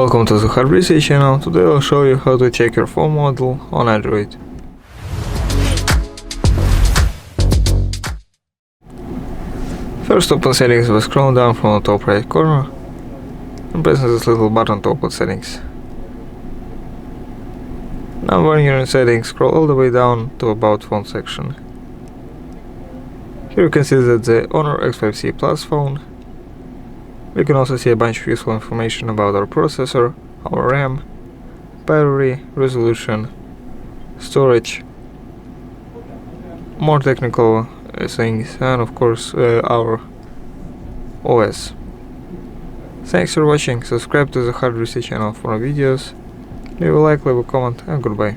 Welcome to the HONOR X5c channel. Today I'll show you how to check your phone model on Android. First, open settings by scrolling down from the top right corner and pressing this little button to open settings. Now when you're in settings, scroll all the way down to about phone section. Here you can see that the HONOR X5c Plus phone. We can also see a bunch of useful information about our processor, our RAM, battery, resolution, storage, more technical things, and of course our OS. Thanks for watching, subscribe to the HONOR X5c channel for more videos, leave a like, leave a comment, and goodbye.